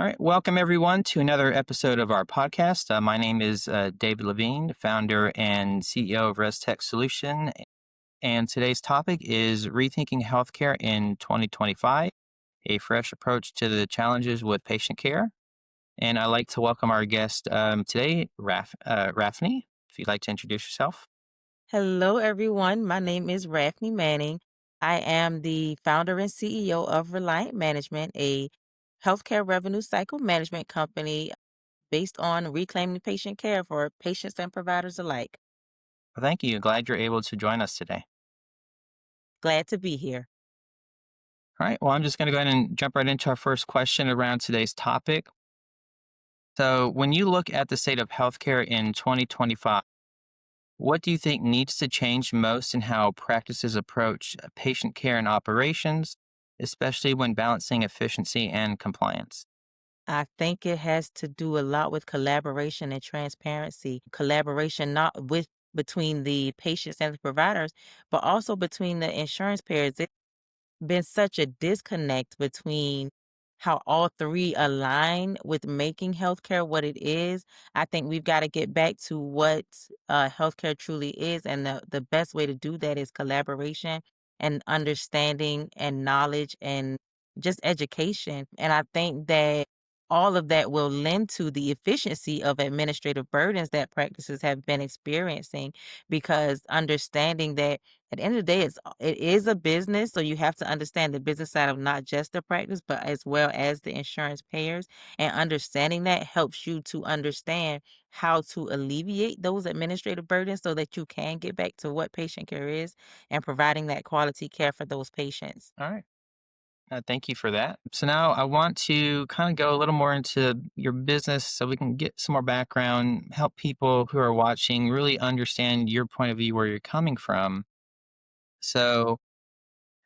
All right. Welcome, everyone, to another episode of our podcast. My name is David Levine, founder and CEO of ResTech Solution. And today's topic is Rethinking Healthcare in 2025, a fresh approach to the challenges with patient care. And I'd like to welcome our guest today, Raphnee, if you'd like to introduce yourself. Hello, everyone. My name is Raphnee Manning. I am the founder and CEO of Reliant Management, a healthcare revenue cycle management company based on reclaiming patient care for patients and providers alike. Well, thank you. Glad you're able to join us today. Glad to be here. All right. Well, I'm just going to go ahead and jump right into our first question around today's topic. So, when you look at the state of healthcare in 2025, what do you think needs to change most in how practices approach patient care and operations, especially when balancing efficiency and compliance? I think it has to do a lot with collaboration and transparency. Collaboration not with between the patients and the providers, but also between the insurance payers. Been such a disconnect between how all three align with making healthcare what it is. I think we've got to get back to what healthcare truly is. And the best way to do that is collaboration and understanding and knowledge and just education. And I think that all of that will lend to the efficiency of administrative burdens that practices have been experiencing because understanding that at the end of the day, it is a business, so you have to understand the business side of not just the practice, but as well as the insurance payers. And understanding that helps you to understand how to alleviate those administrative burdens so that you can get back to what patient care is and providing that quality care for those patients. All right. Thank you for that. So, now I want to kind of go a little more into your business so we can get some more background, help people who are watching really understand your point of view, where you're coming from. So,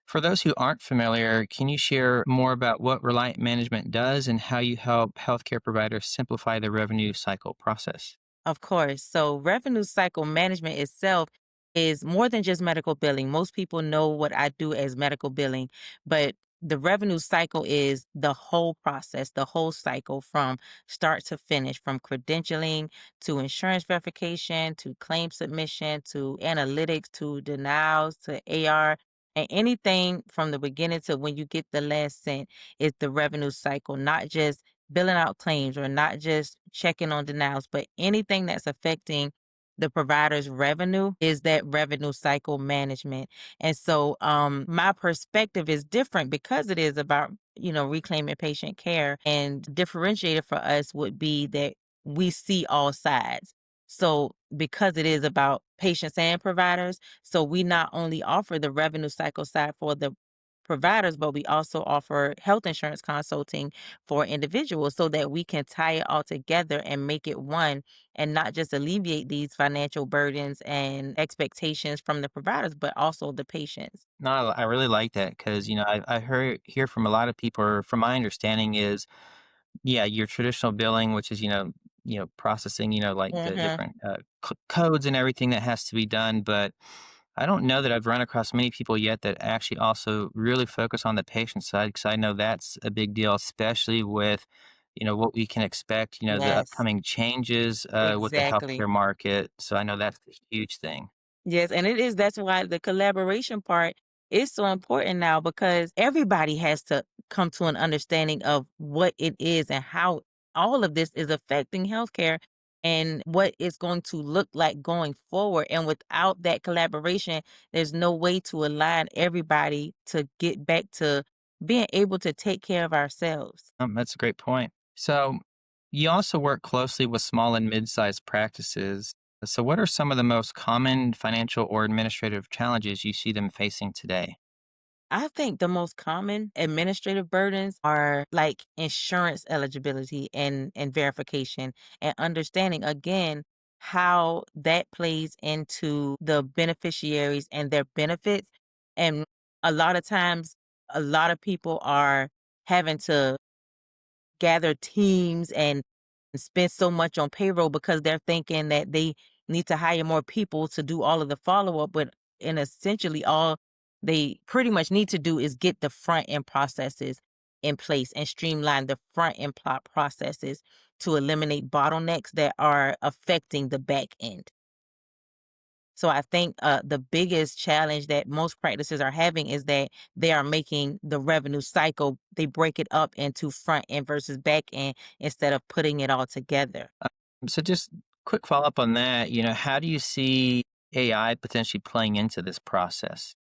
for those who aren't familiar, can you share more about what Reliant Management does and how you help healthcare providers simplify the revenue cycle process? Of course. So revenue cycle management itself is more than just medical billing. Most people know what I do as medical billing, but the revenue cycle is the whole process, the whole cycle from start to finish, from credentialing to insurance verification to claim submission to analytics to denials to AR. And anything from the beginning to when you get the last cent is the revenue cycle, not just billing out claims or not just checking on denials, but anything that's affecting the provider's revenue is that revenue cycle management. And so my perspective is different because it is about, reclaiming patient care, and differentiator for us would be that we see all sides. So because it is about patients and providers, so we not only offer the revenue cycle side for the providers, but we also offer health insurance consulting for individuals so that we can tie it all together and make it one and not just alleviate these financial burdens and expectations from the providers, but also the patients. No, I really like that because I hear from a lot of people. Or from my understanding, is yeah, your traditional billing, which is processing, like the Hmm. different codes and everything that has to be done. But I don't know that I've run across many people yet that actually also really focus on the patient side, because I know that's a big deal, especially with what we can expect. The Yes, upcoming changes with the exactly. healthcare market. So I know that's a huge thing. Yes, and it is that's why the collaboration part is so important now because everybody has to come to an understanding of what it is and how all of this is affecting healthcare and what it's going to look like going forward. And without that collaboration, there's no way to align everybody to get back to being able to take care of ourselves. That's a great point. So, you also work closely with small and mid-sized practices. So, what are some of the most common financial or administrative challenges you see them facing today? I think the most common administrative burdens are like insurance eligibility and verification and understanding again how that plays into the beneficiaries and their benefits. And a lot of times, a lot of people are having to gather teams and spend so much on payroll because they're thinking that they need to hire more people to do all of the follow-up, but in essentially all they pretty much need to do is get the front end processes in place and streamline the front end plot processes to eliminate bottlenecks that are affecting the back end. So I think the biggest challenge that most practices are having is that they are making the revenue cycle, they break it up into front end versus back end instead of putting it all together. So just quick follow up on that, how do you see AI potentially playing into this process?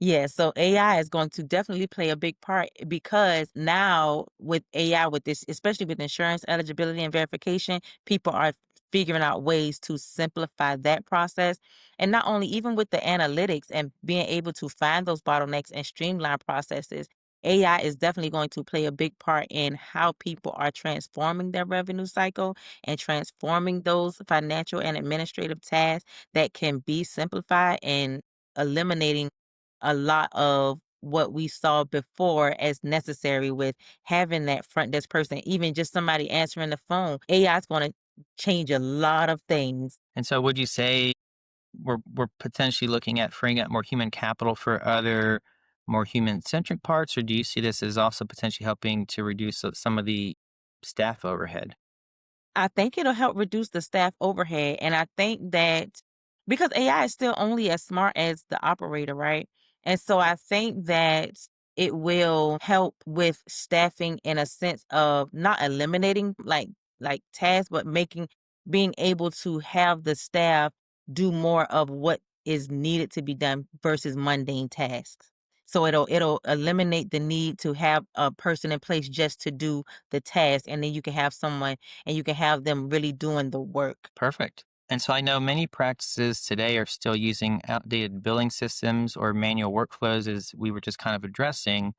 Yeah, so AI is going to definitely play a big part because now with AI, with this, especially with insurance eligibility and verification, people are figuring out ways to simplify that process. And not only even with the analytics and being able to find those bottlenecks and streamline processes, AI is definitely going to play a big part in how people are transforming their revenue cycle and transforming those financial and administrative tasks that can be simplified and eliminating a lot of what we saw before as necessary with having that front desk person, even just somebody answering the phone. AI is going to change a lot of things. And so would you say we're potentially looking at freeing up more human capital for other more human centric parts, or do you see this as also potentially helping to reduce some of the staff overhead? I think it'll help reduce the staff overhead. And I think that because AI is still only as smart as the operator, right? And so I think that it will help with staffing in a sense of not eliminating like tasks, but making being able to have the staff do more of what is needed to be done versus mundane tasks. So it'll eliminate the need to have a person in place just to do the task, and then you can have someone and you can have them really doing the work. Perfect. And so I know many practices today are still using outdated billing systems or manual workflows, as we were just kind of addressing.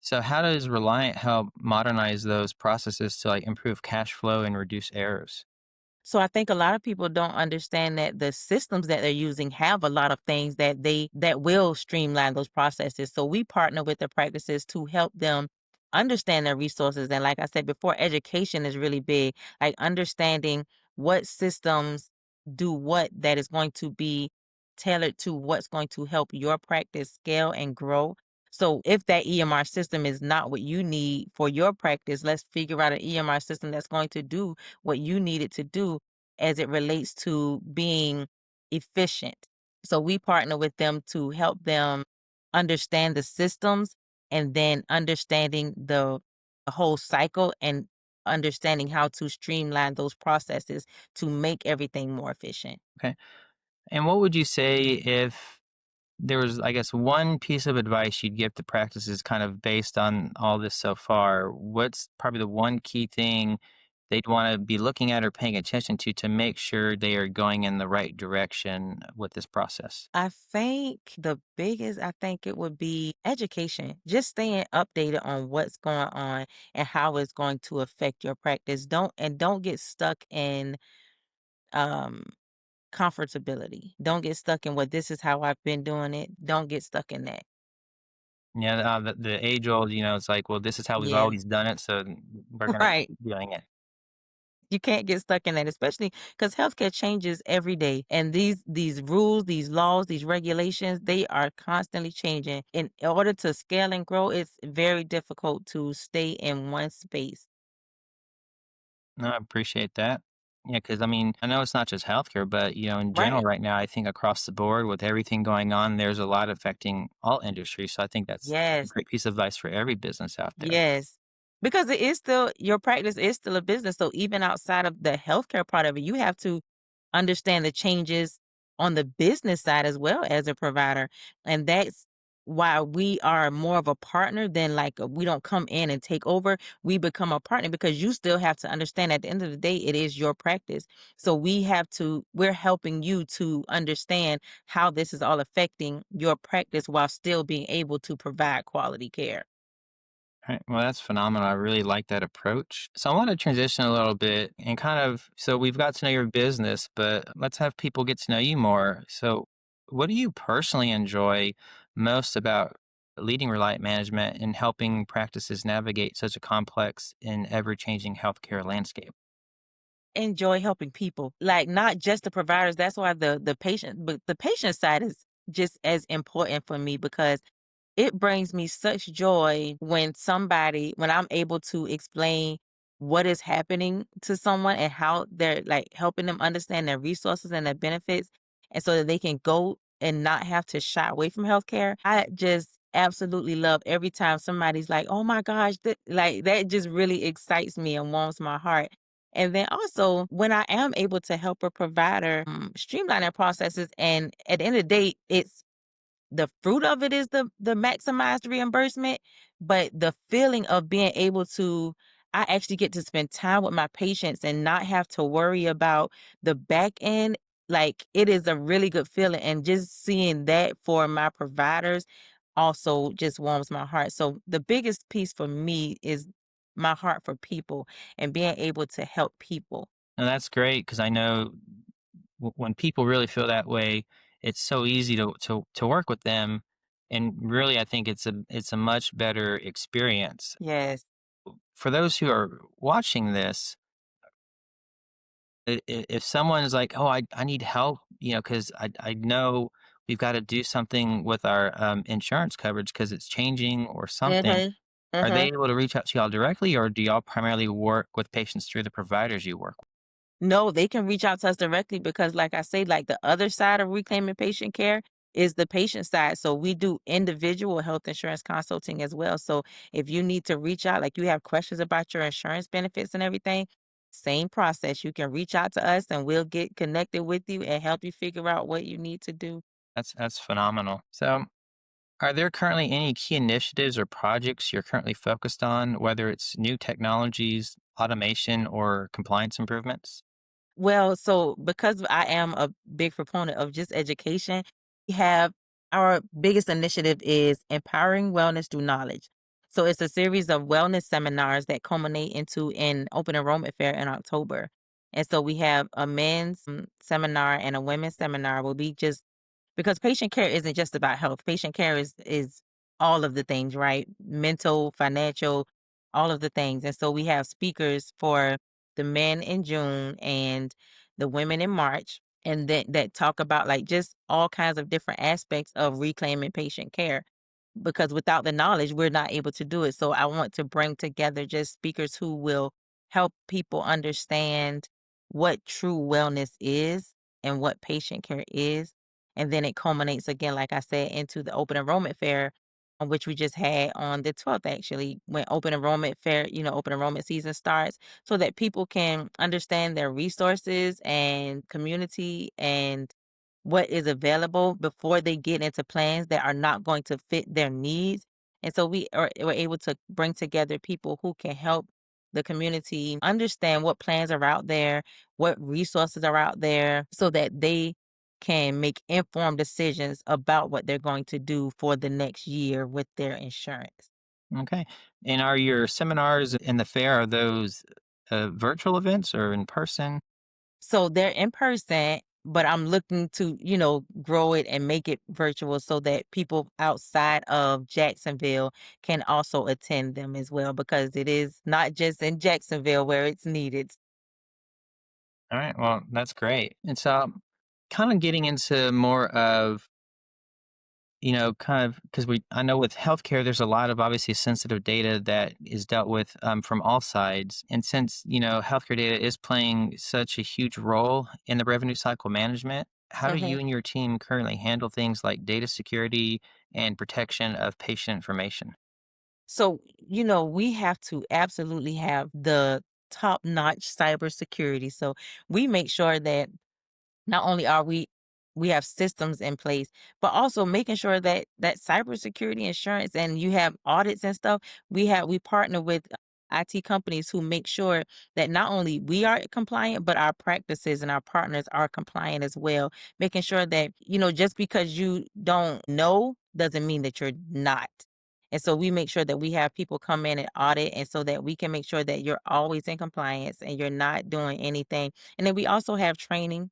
So how does Reliant help modernize those processes to like improve cash flow and reduce errors? So I think a lot of people don't understand that the systems that they're using have a lot of things that will streamline those processes. So we partner with the practices to help them understand their resources. And like I said before, education is really big. Like understanding what systems do what that is going to be tailored to what's going to help your practice scale and grow. So if that EMR system is not what you need for your practice, let's figure out an EMR system that's going to do what you need it to do as it relates to being efficient. So we partner with them to help them understand the systems and then understanding the whole cycle and understanding how to streamline those processes to make everything more efficient. Okay. And what would you say if there was, I guess, one piece of advice you'd give to practices kind of based on all this so far? What's probably the one key thing they'd want to be looking at or paying attention to make sure they are going in the right direction with this process? I think I think it would be education. Just staying updated on what's going on and how it's going to affect your practice. Don't get stuck in um comfortability. Don't get stuck in what this is how I've been doing it. Don't get stuck in that. Yeah, the age old, it's like, well, this is how we've Yeah. always done it, so we're gonna Right. keep doing it. You can't get stuck in that, especially because healthcare changes every day. And these rules, these laws, these regulations, they are constantly changing. In order to scale and grow, it's very difficult to stay in one space. No, I appreciate that. Yeah, because I mean, I know it's not just healthcare, but in general, Right. right now, I think across the board with everything going on, there's a lot affecting all industries. So I think that's a Yes. great piece of advice for every business out there. Yes. Because it is still your practice is still a business. So even outside of the healthcare part of it, you have to understand the changes on the business side as well as a provider. And that's why we are more of a partner than we don't come in and take over. We become a partner because you still have to understand at the end of the day, it is your practice. So we're helping you to understand how this is all affecting your practice while still being able to provide quality care. Right. Well, that's phenomenal. I really like that approach. So I want to transition a little bit and kind of, so we've got to know your business, but let's have people get to know you more. So what do you personally enjoy most about leading Reliant Management and helping practices navigate such a complex and ever-changing healthcare landscape? Enjoy helping people, like, not just the providers. That's why the patient side is just as important for me because It brings me such joy when I'm able to explain what is happening to someone and how they're like helping them understand their resources and their benefits, and so that they can go and not have to shy away from healthcare. I just absolutely love every time somebody's like, "Oh my gosh," like that just really excites me and warms my heart. And then also when I am able to help a provider streamline their processes, and at the end of the day, it's the fruit of it is the maximized reimbursement, but the feeling of being able to I actually get to spend time with my patients and not have to worry about the back end. Like, it is a really good feeling, and just seeing that for my providers also just warms my heart. So the biggest piece for me is my heart for people and being able to help people. And that's great because I know when people really feel that way, it's so easy to work with them, and really, I think it's a much better experience. Yes. For those who are watching this, if someone is like, "Oh, I need help," because I know we've got to do something with our insurance coverage because it's changing or something. Mhm. Are they Mhm. able to reach out to y'all directly, or do y'all primarily work with patients through the providers you work with? No, they can reach out to us directly because, like I say, like the other side of reclaiming patient care is the patient side. So we do individual health insurance consulting as well. So if you need to reach out, like you have questions about your insurance benefits and everything, same process. You can reach out to us and we'll get connected with you and help you figure out what you need to do. That's phenomenal. So, are there currently any key initiatives or projects you're currently focused on, whether it's new technologies, automation, or compliance improvements? Well, so because I am a big proponent of just education, we have our biggest initiative is empowering wellness through knowledge. So it's a series of wellness seminars that culminate into an open enrollment fair in October. And so we have a men's seminar and a women's seminar will be just because patient care isn't just about health. Patient care is all of the things, right? Mental, financial, all of the things. And so we have speakers for the men in June and the women in March, and that talk about like just all kinds of different aspects of reclaiming patient care. Because without the knowledge, we're not able to do it. So I want to bring together just speakers who will help people understand what true wellness is and what patient care is. And then it culminates again, like I said, into the open enrollment fair, on which we just had on the 12th, actually, when open enrollment fair, open enrollment season starts, so that people can understand their resources and community and what is available before they get into plans that are not going to fit their needs. And so we're able to bring together people who can help the community understand what plans are out there, what resources are out there, so that they can make informed decisions about what they're going to do for the next year with their insurance. Okay. And are your seminars in the fair, are those virtual events or in person? So they're in person, but I'm looking to, grow it and make it virtual so that people outside of Jacksonville can also attend them as well, because it is not just in Jacksonville where it's needed. All right. Well, that's great. And so, kind of getting into more of, kind of because I know with healthcare, there's a lot of obviously sensitive data that is dealt with from all sides. And since, healthcare data is playing such a huge role in the revenue cycle management, how do you Mhm. and your team currently handle things like data security and protection of patient information? So, we have to absolutely have the top-notch cybersecurity. So we make sure that not only are we have systems in place, but also making sure that that cybersecurity insurance and you have audits and stuff, we partner with IT companies who make sure that not only we are compliant, but our practices and our partners are compliant as well. Making sure that, just because you don't know doesn't mean that you're not. And so we make sure that we have people come in and audit, and so that we can make sure that you're always in compliance and you're not doing anything. And then we also have training,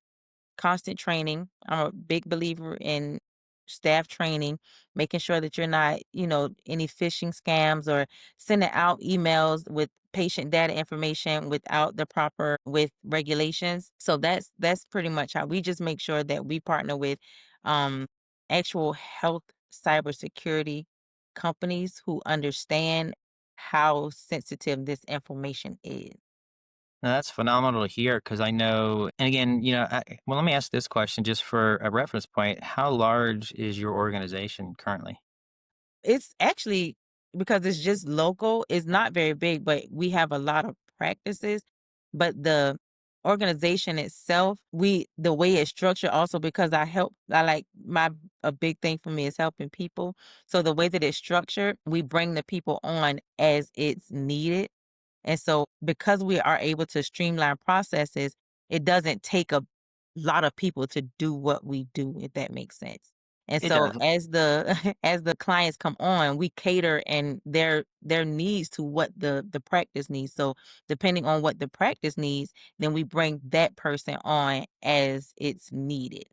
constant training. I'm a big believer in staff training, making sure that you're not, any phishing scams or sending out emails with patient data information without the proper with regulations. So that's pretty much how we just make sure that we partner with um actual health cybersecurity companies who understand how sensitive this information is. Now, that's phenomenal to hear because I know, and again, well, let me ask this question just for a reference point. How large is your organization currently? It's actually because it's just local, it's not very big, but we have a lot of practices. But the organization itself, the way it's structured also because I like my a big thing for me is helping people. So the way that it's structured, we bring the people on as it's needed. And so because we are able to streamline processes, it doesn't take a lot of people to do what we do, if that makes sense. And It so does. as the as the clients come on, we cater and their needs to what the practice needs. So depending on what the practice needs, then we bring that person on as it's needed.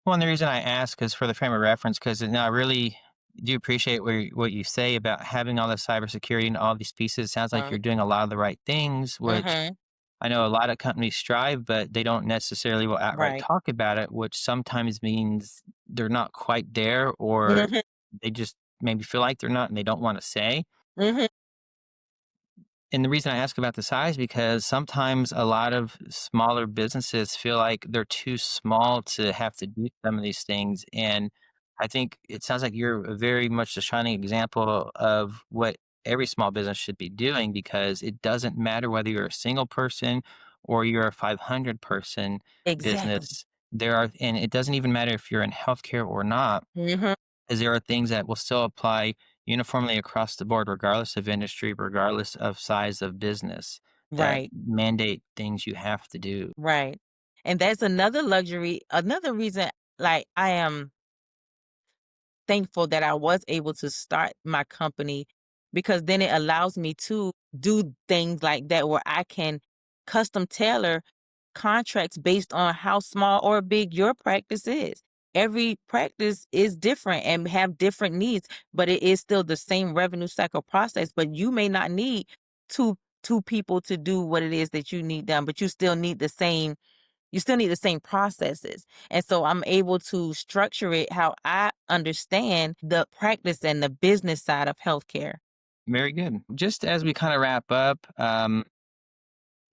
Well, and the reason I ask is for the frame of reference because I really do appreciate what you say about having all the cybersecurity and all these pieces. It sounds like you're doing a lot of the right things, which Mhm. I know a lot of companies strive, but they don't necessarily will outright Right. talk about it, which sometimes means they're not quite there or Mhm. they just maybe feel like they're not and they don't want to say. Mhm. And the reason I ask about the size because sometimes a lot of smaller businesses feel like they're too small to have to do some of these things. And I think it sounds like you're a very much a shining example of what every small business should be doing because it doesn't matter whether you're a single person or you're a 500 person Exactly. business. And it doesn't even matter if you're in healthcare or not, Mhm. is there are things that will still apply uniformly across the board, regardless of industry, regardless of size of business, that Right. mandate things you have to do. Right. And that's another luxury, another reason like I am thankful that I was able to start my company because then it allows me to do things like that where I can custom tailor contracts based on how small or big your practice is. Every practice is different and have different needs, but it is still the same revenue cycle process. But you may not need two people to do what it is that you need done, but you still need the same processes. And so I'm able to structure it how I understand the practice and the business side of healthcare. Very good. Just as we kind of wrap up,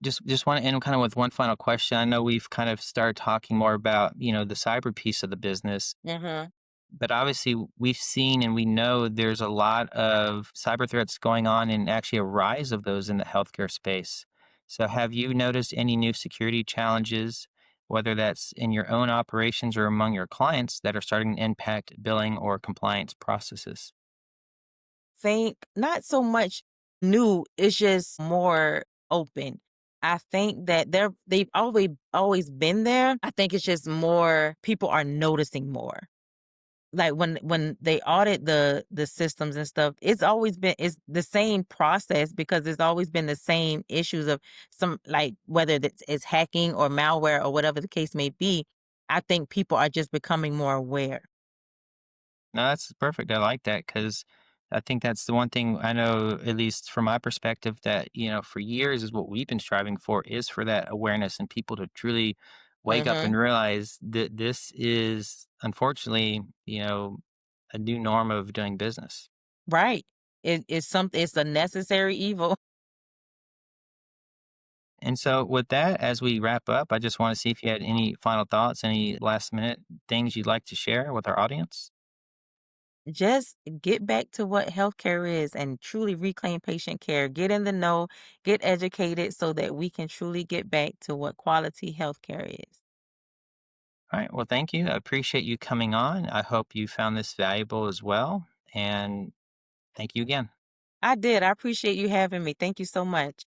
just want to end kind of with one final question. I know we've kind of started talking more about the cyber piece of the business, Mhm. but obviously we've seen and we know there's a lot of cyber threats going on and actually a rise of those in the healthcare space. So have you noticed any new security challenges, whether that's in your own operations or among your clients that are starting to impact billing or compliance processes? Think not so much new, it's just more open. I think that they've always been there. I think it's just more people are noticing more. Like when they audit the systems and stuff, it's the same process because it's always been the same issues of some like whether it's hacking or malware or whatever the case may be. I think people are just becoming more aware. No, that's perfect. I like that because I think that's the one thing I know, at least from my perspective, that, for years is what we've been striving for is for that awareness and people to truly wake up and Mhm. realize that this is unfortunately, a new norm of doing business. Right. It's a necessary evil. And so, with that, as we wrap up, I just want to see if you had any final thoughts, any last minute things you'd like to share with our audience. Just get back to what healthcare is and truly reclaim patient care. Get in the know, get educated so that we can truly get back to what quality healthcare is. All right. Well, thank you. I appreciate you coming on. I hope you found this valuable as well. And thank you again. I did. I appreciate you having me. Thank you so much.